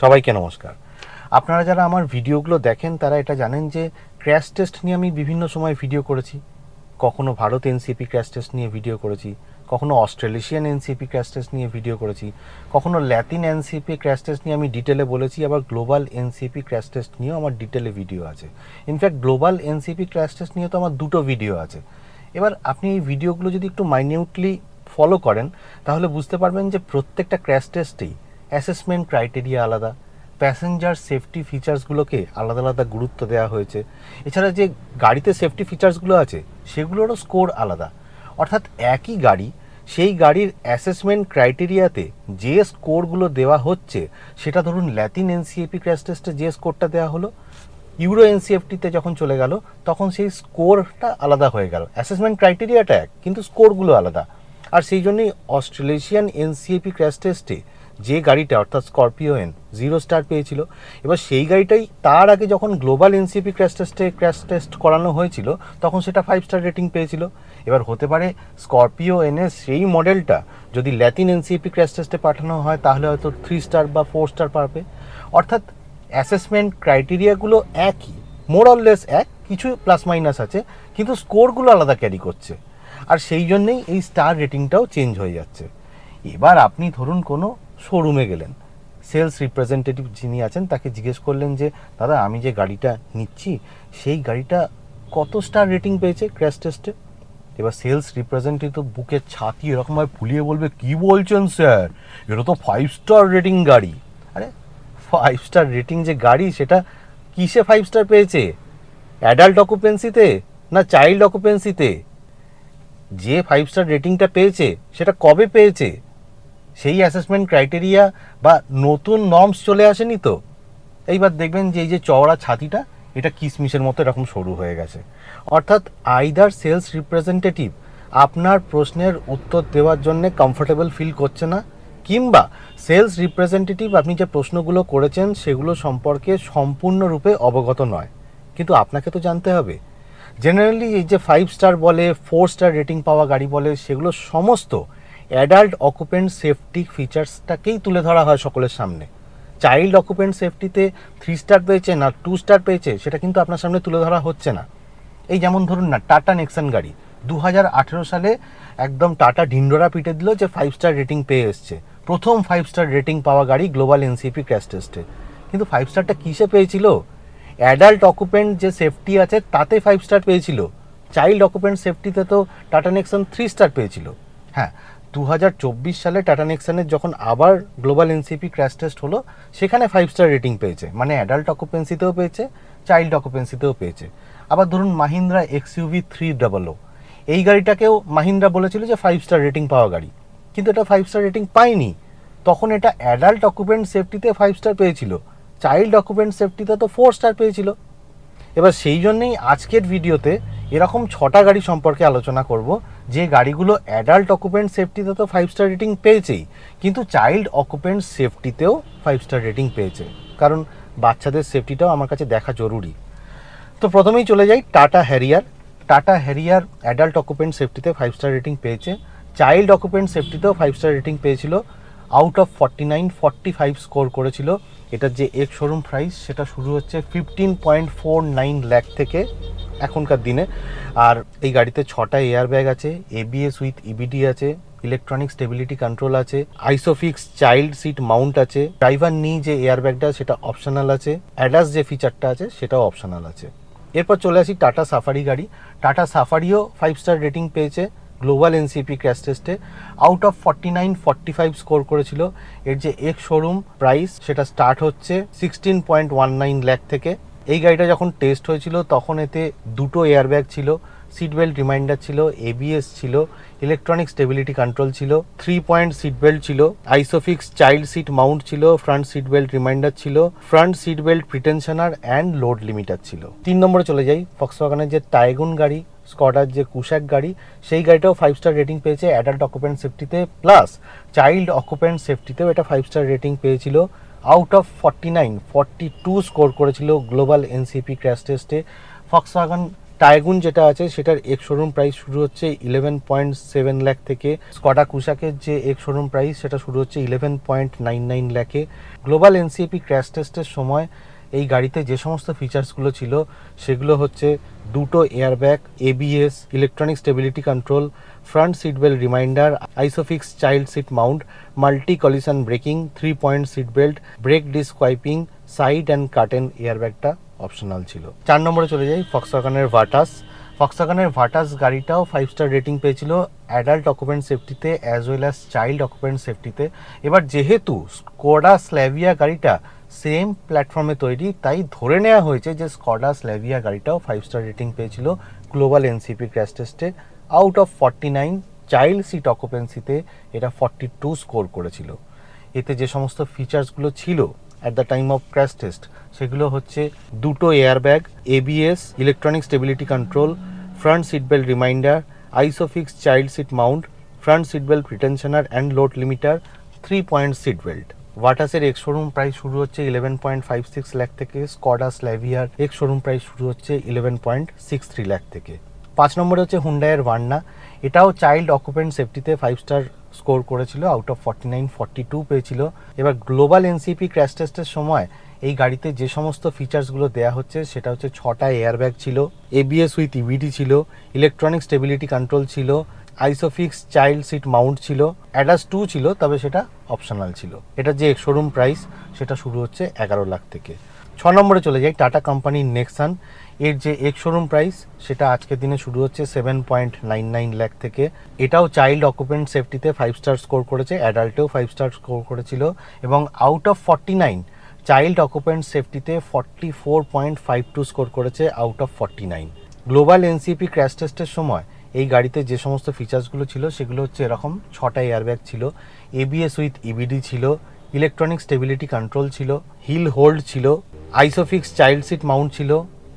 সবাইকে নমস্কার। আপনারা যারা আমার ভিডিওগুলো দেখেন তারা এটা জানেন যে ক্র্যাশ টেস্ট নিয়ে আমি বিভিন্ন সময় ভিডিও করেছি। কখনো ভারত এনসিপি ক্র্যাশ টেস্ট নিয়ে ভিডিও করেছি, কখনো অস্ট্রেলিশিয়ান এনসিপি ক্র্যাশ টেস্ট নিয়ে ভিডিও করেছি, কখনো ল্যাতিন এনসিপি ক্র্যাশ টেস্ট নিয়ে আমি ডিটেলে বলেছি, আবার গ্লোবাল এনসিপি ক্র্যাশ টেস্ট নিয়েও আমার ডিটেলে ভিডিও আছে। In fact global NCAP crash test নিয়ে তো আমার দুটো ভিডিও আছে। এবার আপনি এই ভিডিওগুলো যদি একটু মাইনিউটলি ফলো করেন তাহলে বুঝতে পারবেন যে প্রত্যেকটা ক্র্যাশ টেস্টেই অ্যাসেসমেন্ট ক্রাইটেরিয়া আলাদা, প্যাসেঞ্জার সেফটি ফিচার্সগুলোকে আলাদা আলাদা গুরুত্ব দেওয়া হয়েছে। এছাড়া যে গাড়িতে সেফটি ফিচার্সগুলো আছে সেগুলোরও স্কোর আলাদা। অর্থাৎ একই গাড়ি, সেই গাড়ির অ্যাসেসমেন্ট ক্রাইটেরিয়াতে যে স্কোরগুলো দেওয়া হচ্ছে সেটা ধরুন ল্যাতিন এনসিএপি ক্র্যাশ টেস্টে যে স্কোরটা দেওয়া হলো, ইউরো এনসিএফটিতে যখন চলে গেল তখন সেই স্কোরটা আলাদা হয়ে গেল। অ্যাসেসমেন্ট ক্রাইটেরিয়াটা এক, কিন্তু স্কোরগুলো আলাদা। আর সেই জন্যই অস্ট্রেলিশিয়ান এনসিএপি ক্র্যাশ টেস্টে যে গাড়িটা অর্থাৎ স্করপিও এন 0 স্টার পেয়েছিল, এবার সেই গাড়িটাই তার আগে যখন গ্লোবাল এনসিপি ক্র্যাশ টেস্ট করানো হয়েছিল তখন সেটা 5 স্টার রেটিং পেয়েছিল। এবার হতে পারে স্করপিও এনের সেই মডেলটা যদি ল্যাতিন এনসিপি ক্র্যাশ টেস্টে পাঠানো হয় তাহলে হয়তো 3 স্টার বা 4 স্টার পাবে। অর্থাৎ অ্যাসেসমেন্ট ক্রাইটেরিয়াগুলো একই, মোর অর লেস এক, কিছু প্লাস মাইনাস আছে, কিন্তু স্কোরগুলো আলাদা ক্যারি করছে। আর সেই জন্যেই এই স্টার রেটিংটাও চেঞ্জ হয়ে যাচ্ছে। এবার আপনি ধরুন কোনো শোরুমে গেলেন, সেলস রিপ্রেজেন্টেটিভ যিনি আছেন তাকে জিজ্ঞেস করলেন যে দাদা আমি যে গাড়িটা নিচ্ছি সেই গাড়িটা কত স্টার রেটিং পেয়েছে ক্র্যাশ টেস্টে। এবার সেলস রিপ্রেজেন্টেটিভ বুকের ছাতি এরকমভাবে ফুলিয়ে বলবে, কি বলছেন স্যার, এটা তো 5 স্টার রেটিং গাড়ি। আরে 5 স্টার রেটিং যে গাড়ি সেটা কিসে 5 স্টার পেয়েছে? অ্যাডাল্ট অকুপেন্সিতে না চাইল্ড অকুপেন্সিতে? যে 5 স্টার রেটিংটা পেয়েছে সেটা কবে পেয়েছে? সেই অ্যাসেসমেন্ট ক্রাইটেরিয়া বা নতুন নর্মস চলে আসেনি তো। এইবার দেখবেন যে এই যে চওড়া ছাতিটা এটা কিসমিসের মতো এরকম সরু হয়ে গেছে। অর্থাৎ আইদার সেলস রিপ্রেজেন্টেটিভ আপনার প্রশ্নের উত্তর দেওয়ার জন্য কমফোর্টেবল ফিল করছে না, কিংবা সেলস রিপ্রেজেন্টেটিভ আপনি যে প্রশ্নগুলো করেছেন সেগুলো সম্পর্কে সম্পূর্ণরূপে অবগত নয়। কিন্তু আপনাকে তো জানতে হবে। জেনারেলি এই যে 5 স্টার বলে, 4 স্টার রেটিং পাওয়া গাড়ি বলে, সেগুলো সমস্ত অ্যাডাল্ট অকুপেন্ট সেফটি ফিচার্সটাকেই তুলে ধরা হয় সকলের সামনে। চাইল্ড অকুপেন্ট সেফটিতে 3 স্টার পেয়েছে না 2 স্টার পেয়েছে সেটা কিন্তু আপনার সামনে তুলে ধরা হচ্ছে না। এই যেমন ধরুন না, টাটা নেক্সন গাড়ি 2018 সালে একদম টাটা ঢিন্ডোরা পিটে দিল যে 5 স্টার রেটিং পেয়ে এসছে, প্রথম 5 স্টার রেটিং পাওয়া গাড়ি গ্লোবাল এনসিপি ক্র্যাশ টেস্টে। কিন্তু 5 স্টারটা কিসে পেয়েছিল? অ্যাডাল্ট অকুপেন্ট যে সেফটি আছে তাতে 5 স্টার পেয়েছিল। চাইল্ড অকুপেন্ট সেফটিতে তো টাটা নেক্সন 3 স্টার পেয়েছিল। হ্যাঁ, 2024 সালে টাটা নেক্সনের যখন আবার গ্লোবাল এনসিপি ক্র্যাশ টেস্ট হলো সেখানে 5 স্টার রেটিং পেয়েছে, মানে অ্যাডাল্ট অকুপেন্সিতেও পেয়েছে, চাইল্ড অকুপেন্সিতেও পেয়েছে। আবার ধরুন মাহিন্দ্রা XUV 300, এই গাড়িটাকেও মাহিন্দ্রা বলেছিল যে 5 স্টার রেটিং পাওয়া গাড়ি, কিন্তু এটা 5 স্টার রেটিং পায়নি। তখন এটা অ্যাডাল্ট অকুপেন্ট সেফটিতে 5 স্টার পেয়েছিল, চাইল্ড অকুপেন্ট সেফটিতে তো 4 স্টার পেয়েছিল। এবার সেই জন্যেই আজকের ভিডিওতে এরকম 6টা গাড়ি সম্পর্কে আলোচনা করব যে গাড়িগুলো অ্যাডাল্ট অকুপেন্ট সেফটিতে তো 5 স্টার রেটিং পেয়েছেই, কিন্তু চাইল্ড অকুপেন্ট সেফটিতেও 5 স্টার রেটিং পেয়েছে, কারণ বাচ্চাদের সেফটিটাও আমার কাছে দেখা জরুরি। তো প্রথমেই চলে যাই Tata Harrier. Tata Harrier adult occupant সেফটিতে 5 স্টার রেটিং পেয়েছে, চাইল্ড অকুপেন্ট সেফটিতেও 5 স্টার রেটিং পেয়েছিল। আউট অফ 49 45 স্কোর করেছিল। এটার যে এক্স শোরুম প্রাইস সেটা শুরু হচ্ছে 15.49 লাখ থেকে এখনকার দিনে। আর এই গাড়িতে 6টা এয়ার ব্যাগ আছে, ABS উইথ EBD আছে, ইলেকট্রনিক স্টেবিলিটি কন্ট্রোল আছে, আইসোফিক্স চাইল্ড সিট মাউন্ট আছে, ড্রাইভার নি যে এয়ার ব্যাগটা সেটা অপশনাল আছে, অ্যাডাস যে ফিচারটা আছে সেটাও অপশনাল আছে। এরপর চলে আসি টাটা সাফারি গাড়ি। টাটা সাফারিও 5 স্টার রেটিং পেয়েছে গ্লোবাল এনসিপি ক্র্যাশ টেস্টে। আউট অফ 49 45 স্কোর করেছিল। এর যে এক্স শোরুম প্রাইস সেটা স্টার্ট হচ্ছে 16.19 লাখ থেকে। এই গাড়িটা যখন টেস্ট হয়েছিল তখন এতে 2টো এয়ার ব্যাগ ছিল, সিট বেল্ট রিমাইন্ডার ছিল, ABS ছিল, ইলেকট্রনিক স্টেবিলিটি কন্ট্রোল ছিল, 3 পয়েন্ট সিট বেল্ট ছিল, আইসোফিক্স চাইল্ড সিট মাউন্ট ছিল, ফ্রন্ট সিট বেল্ট রিমাইন্ডার ছিল, front seat belt pretensioner and load limiter ছিল। 3 নম্বরে চলে যাই, ফক্সওয়াগনের যে টাইগুন গাড়ি, স্কডার যে কুশ্যাক গাড়ি, সেই গাড়িটাও 5 স্টার রেটিং পেয়েছে adult occupant সেফটিতে, plus child occupant সেফটিতেও এটা 5 স্টার রেটিং পেয়েছিল। আউট অফ 49 42 স্কোর করেছিল গ্লোবাল এনসিপি ক্র্যাশ টেস্টে। ফক্সওয়াগন টাইগুন যেটা আছে সেটার এক্স শোরুম প্রাইস শুরু হচ্ছে 11.7 লাখ থেকে। স্কডা কুশাকের যে এক্স শোরুম প্রাইস সেটা শুরু হচ্ছে 11.99 লাখে। গ্লোবাল এনসিএপি ক্র্যাশ টেস্টের সময় এই গাড়িতে যে সমস্ত ফিচার্সগুলো ছিল সেগুলো হচ্ছে দুটো airbag, ABS, electronic stability control, front seat belt reminder, আইসোফিক্স child seat mount, multi collision braking, 3 point seat belt, brake disc wiping, side and curtain এয়ারব্যাগটা অপশনাল ছিল। 4 নম্বরে চলে যাই ফক্সওয়াগনের ভার্টাস। ফক্সওয়াগনের ভার্টাস গাড়িটাও 5 স্টার রেটিং পেয়েছিল অ্যাডাল্ট অকুপেন্ট সেফটিতে as well as child occupant সেফটিতে। এবার যেহেতু স্কোডা স্ল্যাভিয়া গাড়িটা সেম প্ল্যাটফর্মে তৈরি, তাই ধরে নেওয়া হয়েছে যে স্কডা স্ল্যাভিয়া গাড়িটাও 5 স্টার রেটিং পেয়েছিল গ্লোবাল এনসিপি ক্র্যাশ টেস্টে। আউট অফ 49 চাইল্ড সিট অকুপেন্সিতে এটা 42 স্কোর করেছিল। এতে যে সমস্ত ফিচার্সগুলো ছিল at the time of crash test সেগুলো হচ্ছে দুটো airbag, ABS, electronic stability control, front seat belt reminder, আইসোফিক্স child seat mount, front seat belt pretensioner and load limiter, 3 point seat belt. ভার্টাসের এক্স শোরুম প্রাইস শুরু হচ্ছে 11.56 লাখ থেকে। Skoda স্ল্যাভিয়ার x showroom price শুরু হচ্ছে 11.63 লাখ থেকে। 5 নম্বরে হচ্ছে হুন্ডাইয়ের ভার্না। এটাও চাইল্ড অকুপেন্ট সেফটিতে 5 স্টার স্কোর করেছিল, আউট অফ 49 42 পেয়েছিল। এবার গ্লোবাল এনসিপি ক্র্যাশ টেস্টের সময় এই গাড়িতে যে সমস্ত ফিচার্সগুলো দেওয়া হচ্ছে সেটা হচ্ছে 6টা এয়ারব্যাগ ছিল, এবিএস উইথ ইভিডি ছিল, ইলেকট্রনিক স্টেবিলিটি কন্ট্রোল ছিল, আইসোফিক্স চাইল্ড সিট মাউন্ট ছিল, অ্যাডাস 2 ছিল, তবে সেটা অপশনাল ছিল। এটা যে শোরুম প্রাইস সেটা শুরু হচ্ছে 11 লাখ থেকে। 6 নম্বরে চলে যাই টাটা কোম্পানির নেক্সান। এর যে এক্স শোরুম প্রাইস সেটা আজকের দিনে শুরু হচ্ছে 7.99 লাখ থেকে। এটাও চাইল্ড অকুপেন্ট সেফটিতে 5 স্টার স্কোর করেছে, অ্যাডাল্টেও 5 স্টার স্কোর করেছিল এবং out of 49 child occupant সেফটিতে 44.52 score করেছে out of 49। Global NCAP crash টেস্টের সময় এই গাড়িতে যে সমস্ত ফিচার্সগুলো ছিল সেগুলো হচ্ছে এরকম: 6টা এয়ারব্যাগ ছিল, এবিএস উইথ ইবিডি ছিল, ইলেকট্রনিক স্টেবিলিটি কন্ট্রোল ছিল, হিল হোল্ড ছিল, আইসোফিক্স চাইল্ড সিট মাউন্ট ছিল,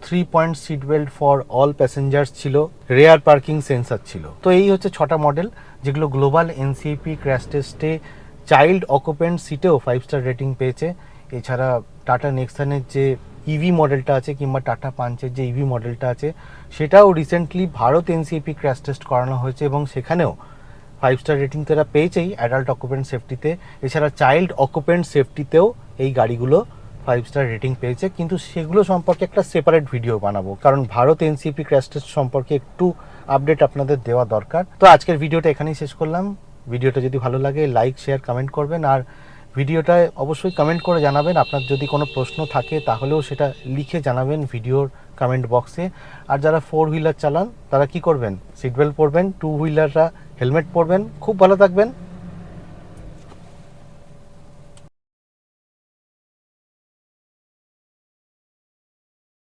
3 point seat belt for all passengers ছিল, রেয়ার পার্কিং সেন্সার ছিল। তো এই হচ্ছে 6টা মডেল যেগুলো গ্লোবাল এনসিপি ক্র্যাশ টেস্টে চাইল্ড অকুপেন্ট সিটেও 5 স্টার রেটিং পেয়েছে। এছাড়া টাটা নেক্সানের যে ইভি মডেলটা আছে কিংবা টাটা পাঞ্চের যে ইভি মডেলটা আছে সেটাও recently Bharat NCP crash test করানো হয়েছে এবং সেখানেও 5 স্টার রেটিং তারা পেয়েছেই অ্যাডাল্ট অকুপেন্ট সেফটিতে। এছাড়া চাইল্ড অকুপেন্ট সেফটিতেও এই গাড়িগুলো 5 স্টার রেটিং পেয়েছে, কিন্তু সেগুলো সম্পর্কে একটা সেপারেট ভিডিও বানাবো, কারণ ভারত এনসিপি ক্র্যাশ টেস্ট সম্পর্কে একটু আপডেট আপনাদের দেওয়া দরকার। তো আজকের ভিডিওটা এখানেই শেষ করলাম। ভিডিওটা যদি ভালো লাগে লাইক শেয়ার কমেন্ট করবেন, আর ভিডিওটায় অবশ্যই কমেন্ট করে জানাবেন। আপনার যদি কোনো প্রশ্ন থাকে তাহলেও সেটা লিখে জানাবেন ভিডিওর কমেন্ট বক্সে। আর যারা 4 হুইলার চালান তারা কি করবেন, সিট বেল্ট পরবেন, 2 হুইলাররা হেলমেট পরবেন। খুব ভালো থাকবেন।